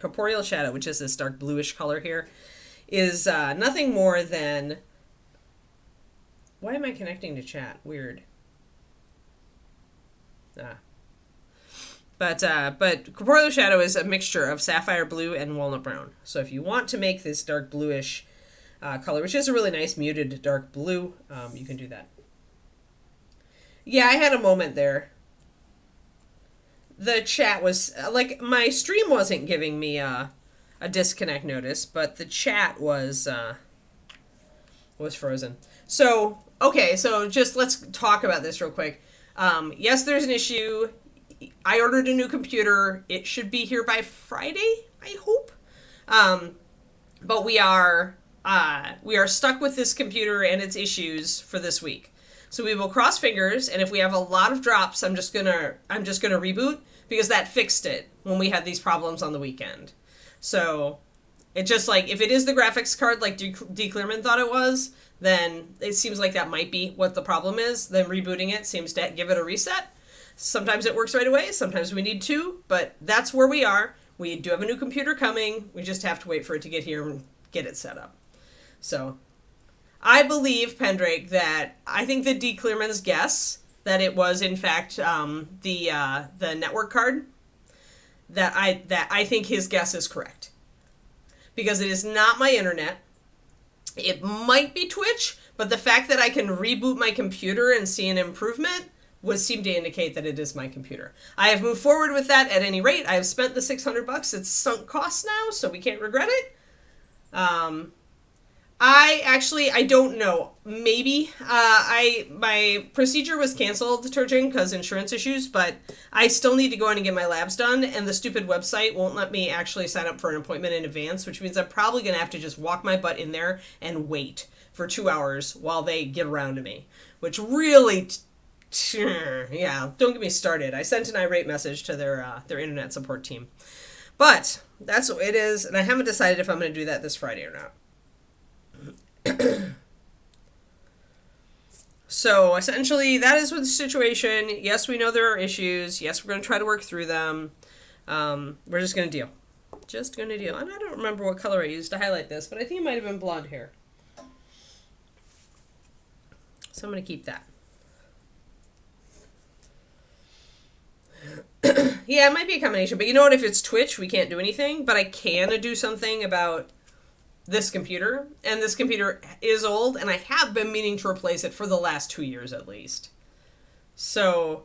Corporeal Shadow, which is this dark bluish color here, is nothing more than... Why am I connecting to chat? Weird. But Corporeal Shadow is a mixture of sapphire blue and walnut brown. So if you want to make this dark bluish color, which is a really nice muted dark blue, you can do that. Yeah, I had a moment there. The chat was, like, my stream wasn't giving me a disconnect notice, but the chat was frozen. So, okay, so just let's talk about this real quick. Yes, there's an issue. I ordered a new computer. It should be here by Friday, I hope. But we are stuck with this computer and its issues for this week. So we will cross fingers, and if we have a lot of drops, I'm just gonna reboot, because that fixed it when we had these problems on the weekend. So it just, like, if it is the graphics card like D. Clearman thought it was, then it seems like that might be what the problem is. Then rebooting it seems to give it a reset. Sometimes it works right away, sometimes we need to, but that's where we are. We do have a new computer coming. We just have to wait for it to get here and get it set up. So I believe, Pendrake, that I think that D. Clearman's guess that it was in fact the network card, that I think his guess is correct, because it is not my internet. It might be Twitch, but the fact that I can reboot my computer and see an improvement would seem to indicate that it is my computer. I have moved forward with that at any rate. I have spent the $600. It's sunk costs now, so we can't regret it. I don't know. Maybe. My procedure was canceled, Turgeon, because insurance issues, but I still need to go in and get my labs done, and the stupid website won't let me actually sign up for an appointment in advance, which means I'm probably going to have to just walk my butt in there and wait for 2 hours while they get around to me, which really... yeah, don't get me started. I sent an irate message to their internet support team. But that's what it is, and I haven't decided if I'm going to do that this Friday or not. So essentially, that is what the situation. Yes, we know there are issues. Yes, we're going to try to work through them. We're just going to deal. Just going to deal. And I don't remember what color I used to highlight this, but I think it might have been blonde hair. So I'm going to keep that. Yeah, it might be a combination, but you know what? If it's Twitch, we can't do anything, but I can do something about this computer, and this computer is old, and I have been meaning to replace it for the last 2 years at least. So,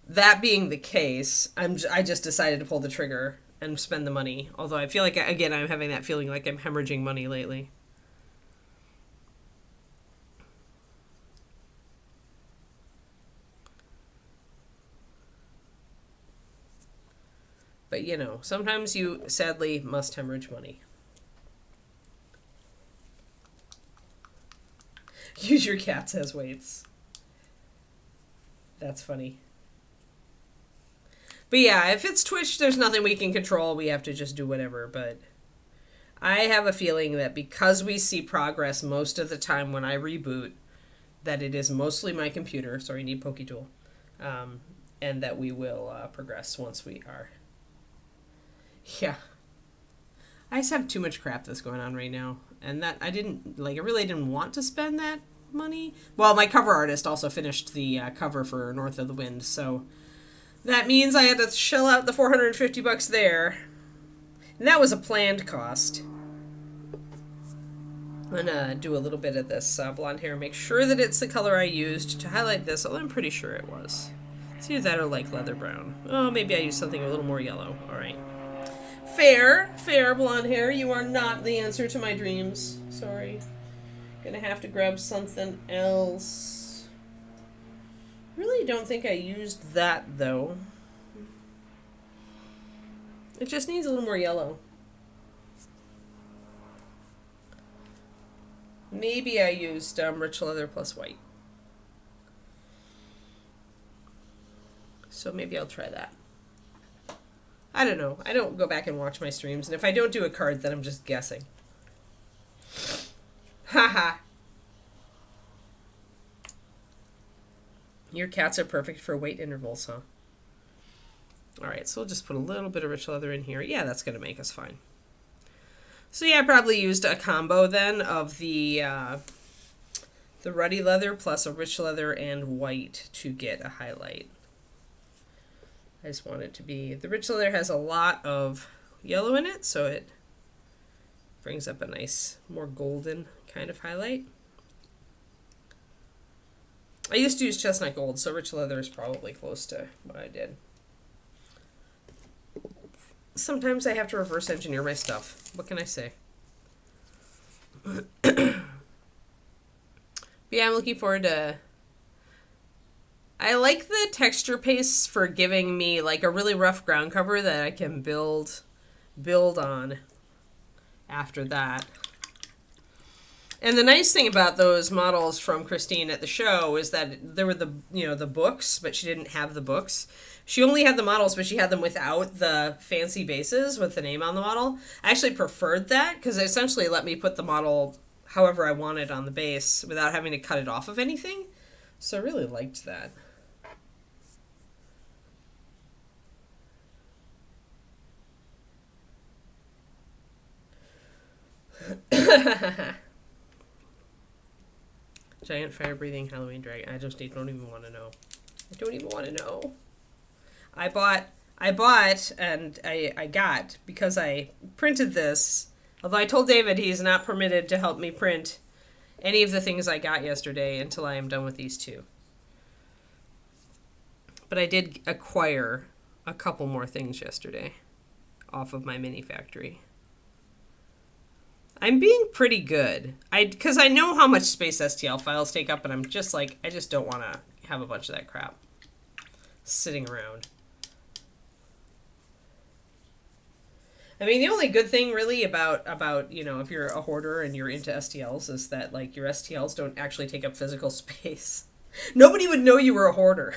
that being the case, I just decided to pull the trigger and spend the money, although I feel like, again, I'm having that feeling like I'm hemorrhaging money lately. But, you know, sometimes you, sadly, must hemorrhage money. Use your cats as weights. That's funny. But yeah, if it's Twitch, there's nothing we can control. We have to just do whatever. But I have a feeling that because we see progress most of the time when I reboot, that it is mostly my computer. Sorry, I need PokeTool. And that we will progress once we are... Yeah. I just have too much crap that's going on right now. And that I really didn't want to spend that money. Well, my cover artist also finished the cover for North of the Wind, so that means I had to shell out the $450 there. And that was a planned cost. I'm gonna do a little bit of this blonde hair, make sure that it's the color I used to highlight this, although I'm pretty sure it was. It's either that or like leather brown. Oh, maybe I used something a little more yellow. Alright. Fair, blonde hair. You are not the answer to my dreams. Sorry. Gonna have to grab something else. Really don't think I used that, though. It just needs a little more yellow. Maybe I used rich leather plus white. So maybe I'll try that. I don't know. I don't go back and watch my streams, and if I don't do a card, then I'm just guessing. Haha. Your cats are perfect for weight intervals, huh? All right, so we'll just put a little bit of rich leather in here. Yeah, that's going to make us fine. So yeah, I probably used a combo then of the ruddy leather plus a rich leather and white to get a highlight. I just want it to be, the rich leather has a lot of yellow in it, so it brings up a nice, more golden kind of highlight. I used to use chestnut gold, so rich leather is probably close to what I did. Sometimes I have to reverse engineer my stuff. What can I say? Yeah, I'm looking forward to... I like the texture paste for giving me like a really rough ground cover that I can build on after that. And the nice thing about those models from Christine at the show is that there were the books, but she didn't have the books. She only had the models, but she had them without the fancy bases with the name on the model. I actually preferred that because it essentially let me put the model however I wanted on the base without having to cut it off of anything. So I really liked that. Giant fire-breathing Halloween dragon. I just don't even want to know. I don't even want to know. I bought and I got, because I printed this, although I told David he's not permitted to help me print any of the things I got yesterday until I am done with these two. But I did acquire a couple more things yesterday off of my mini factory. I'm being pretty good. Because I know how much space STL files take up, and I'm just like, I just don't want to have a bunch of that crap sitting around. I mean, the only good thing really about you know, if you're a hoarder and you're into STLs is that like your STLs don't actually take up physical space. Nobody would know you were a hoarder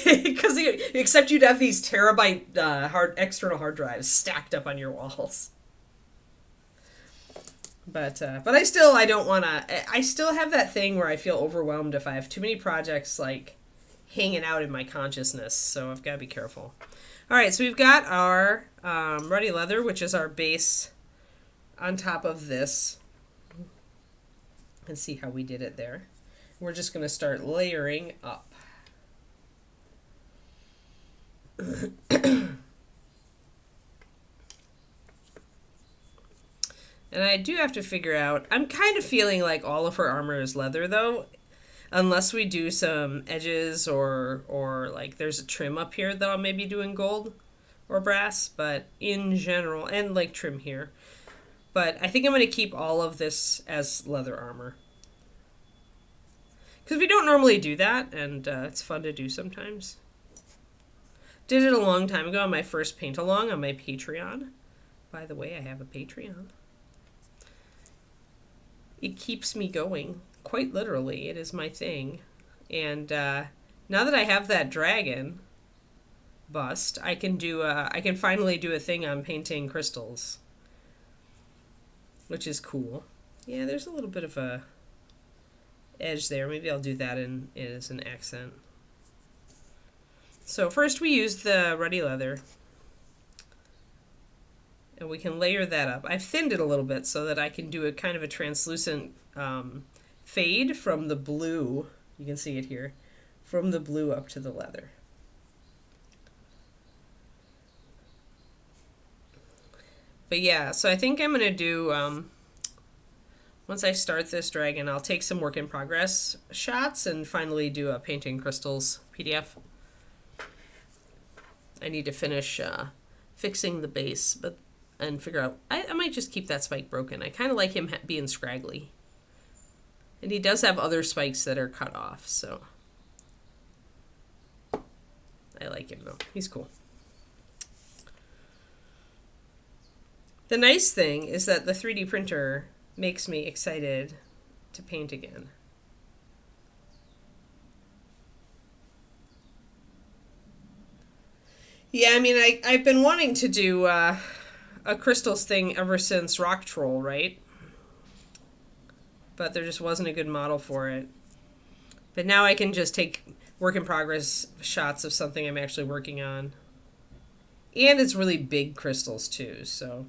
because except you'd have these terabyte external hard drives stacked up on your walls. But I still have that thing where I feel overwhelmed if I have too many projects like hanging out in my consciousness. So I've got to be careful. All right, so we've got our ruddy leather, which is our base on top of this. And see how we did it there. We're just going to start layering up. And I do have to figure out, I'm kind of feeling like all of her armor is leather though, unless we do some edges or like there's a trim up here that I'll maybe do in gold or brass, but in general, and like trim here. But I think I'm going to keep all of this as leather armor. Because we don't normally do that, and it's fun to do sometimes. Did it a long time ago on my first paint along on my Patreon. By the way, I have a Patreon. It keeps me going, quite literally. It is my thing. And now that I have that dragon bust, I can finally do a thing on painting crystals, which is cool. Yeah, there's a little bit of a edge there. Maybe I'll do that as an accent. So first we use the ruddy leather. And we can layer that up. I've thinned it a little bit so that I can do a kind of a translucent fade from the blue. You can see it here. From the blue up to the leather. But yeah, so I think I'm going to do, once I start this dragon, I'll take some work in progress shots and finally do a painting crystals PDF. I need to finish fixing the base, and figure out, I might just keep that spike broken. I kind of like him being scraggly. And he does have other spikes that are cut off, so. I like him though. He's cool. The nice thing is that the 3D printer makes me excited to paint again. Yeah, I mean, I've been wanting to do a crystals thing ever since Rock Troll, right? But there just wasn't a good model for it. But now I can just take work in progress shots of something I'm actually working on. And it's really big crystals too, so